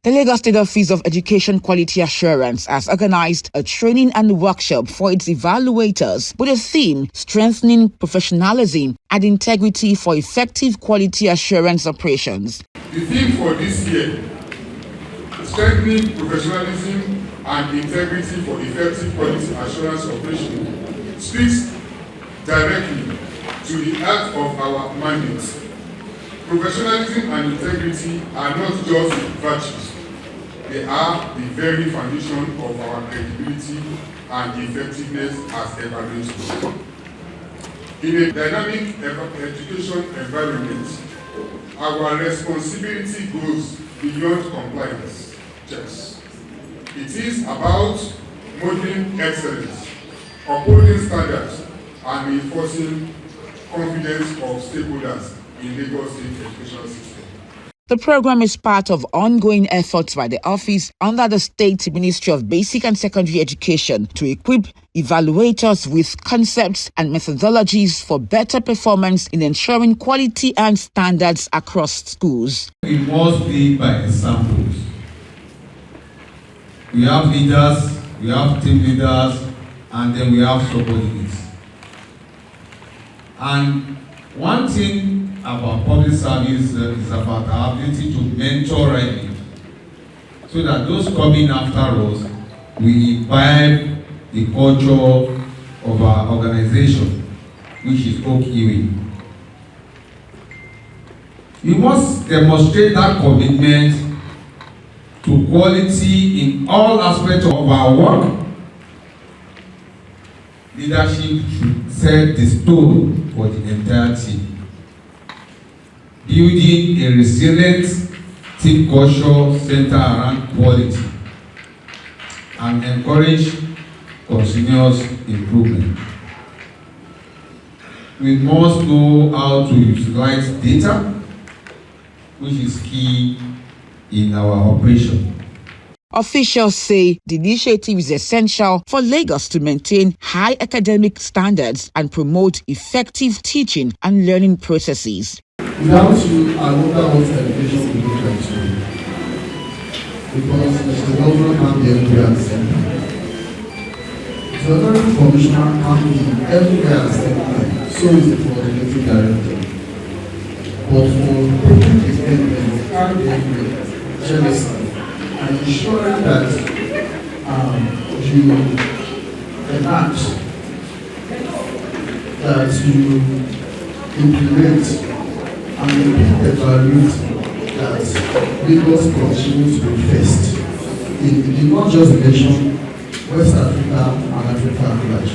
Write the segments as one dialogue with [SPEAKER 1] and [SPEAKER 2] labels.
[SPEAKER 1] The Lagos State Office of Education Quality Assurance has organized a training and workshop for its evaluators with a theme strengthening professionalism and integrity for effective quality assurance operations.
[SPEAKER 2] The theme for this year, strengthening professionalism and integrity for effective quality assurance operations, speaks directly to the heart of our mandate. Professionalism and integrity are not just virtues. They are the very foundation of our credibility and effectiveness as evaluators. In a dynamic education environment, our responsibility goes beyond compliance checks. It is about modeling excellence, upholding standards, and enforcing confidence of stakeholders in Lagos State education system.
[SPEAKER 1] The program is part of ongoing efforts by the office under the State Ministry of Basic and Secondary Education to equip evaluators with concepts and methodologies for better performance in ensuring quality and standards across schools.
[SPEAKER 3] We must lead by examples. We have leaders, we have team leaders, and then we have subordinates. And one thing about public service is about our ability to mentor rightly, so that those coming after us will imbibe the culture of our organization, which is Oeqa. We must demonstrate that commitment to quality in all aspects of our work. Leadership should set the tone for the entire team. Building a resilient team culture centered around quality and encourage continuous improvement. We must know how to utilize data, which is key in our operation.
[SPEAKER 1] Officials say the initiative is essential for Lagos to maintain high academic standards and promote effective teaching and learning processes.
[SPEAKER 4] Without you, I wonder what education will look like today. Because Mr. Governor can't be everywhere at the same time. The Authority Commissioner can't be everywhere at the same time. So is the coordinating director. But for taking the evidence, can't be everywhere, jealousy, and ensuring that you enact, that you implement, and evaluate that Lagos continues to be first in not just the nation, West Africa and Africa at large.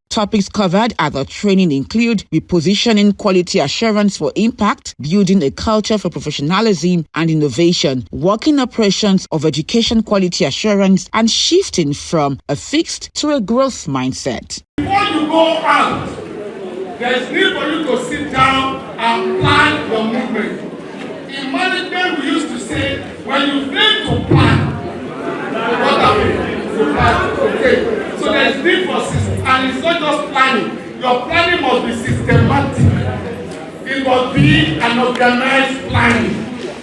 [SPEAKER 1] Topics covered at the training include repositioning quality assurance for impact, building a culture for professionalism and innovation, working operations of education quality assurance, and shifting from a fixed to a growth mindset.
[SPEAKER 5] Before you go out, there's need for you to sit down and plan your movement. In management, we used to say, when you fail to plan, what happens? You plan. Okay. So there's need for system, and it's not just planning. Your planning must be systematic. It must be an organized planning.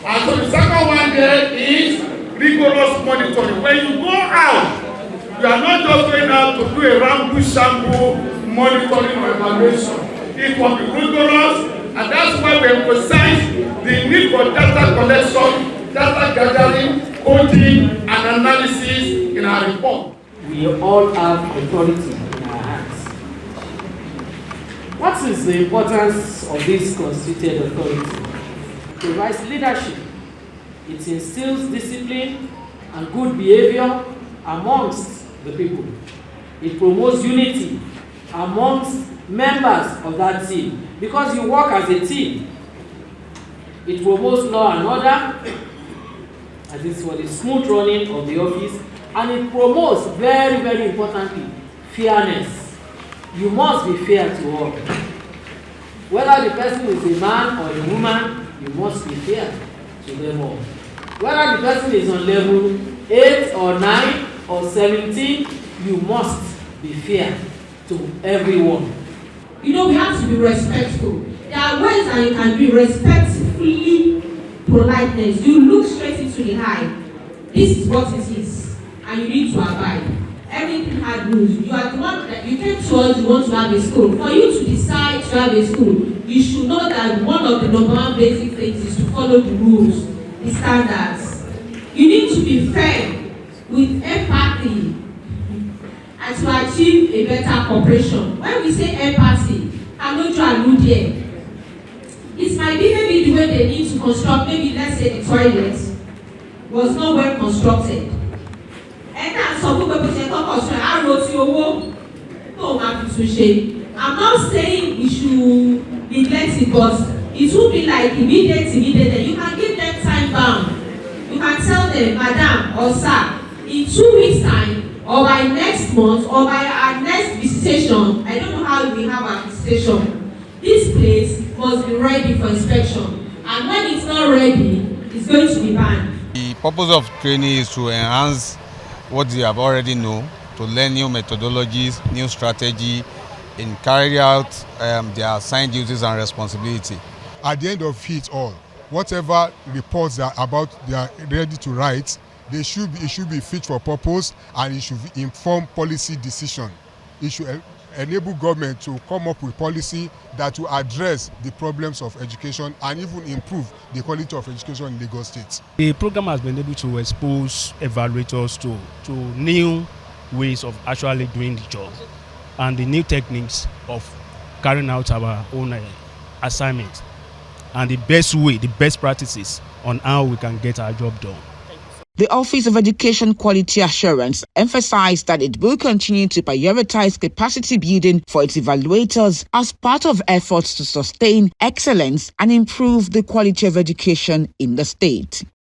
[SPEAKER 5] And so the second one there is rigorous monitoring. When you go out, you are not just going out to do a ramble-shamble monitoring or evaluation. It must be rigorous, and that's why we emphasize the need for data collection, data gathering, coding, and analysis in our report.
[SPEAKER 6] We all have authority in our hands. What is the importance of this constituted authority? It provides leadership. It instills discipline and good behavior amongst the people. It promotes unity amongst members of that team, because you work as a team. It promotes law and order, and it's for the smooth running of the office, and it promotes, very, very importantly, fairness. You must be fair to all. Whether the person is a man or a woman, you must be fair to them all. Whether the person is on level 8 or 9 or 17, you must be fair to everyone.
[SPEAKER 7] You know, we have to be respectful. There are ways that you can be respectfully politeness. You look straight into the eye. this is what it is, and you need to abide. Everything had rules. You are the one that you came to us, you want to have a school. For you to decide to have a school, you should know that one of the number one basic things is to follow the rules, the standards. You need to be fair with empathy and to achieve a better cooperation. When we say empathy, I'm not trying to allude here. It might be maybe the way they need to construct, maybe let's say the toilet was not well constructed. And that's some people say, I'm not saying you should neglect it, but it will be like immediate. You can give them time bound. You can tell them, madam or sir, in 2 weeks time, or by next month, or by our next visitation, I don't know how we have our visitation, this place must be ready for inspection. And when it's not ready, it's going to be banned.
[SPEAKER 3] The purpose of training is to enhance what they have already known, to learn new methodologies, new strategy, in carrying out their assigned duties and responsibility.
[SPEAKER 2] At the end of it all, whatever reports are about they are ready to write, it should be fit for purpose, and it should inform policy decision. It should enable government to come up with policy that will address the problems of education and even improve the quality of education in Lagos State.
[SPEAKER 8] The program has been able to expose evaluators to new ways of actually doing the job and the new techniques of carrying out our own assignment and the best practices on how we can get our job done.
[SPEAKER 1] The Office of Education Quality Assurance emphasized that it will continue to prioritize capacity building for its evaluators as part of efforts to sustain excellence and improve the quality of education in the state.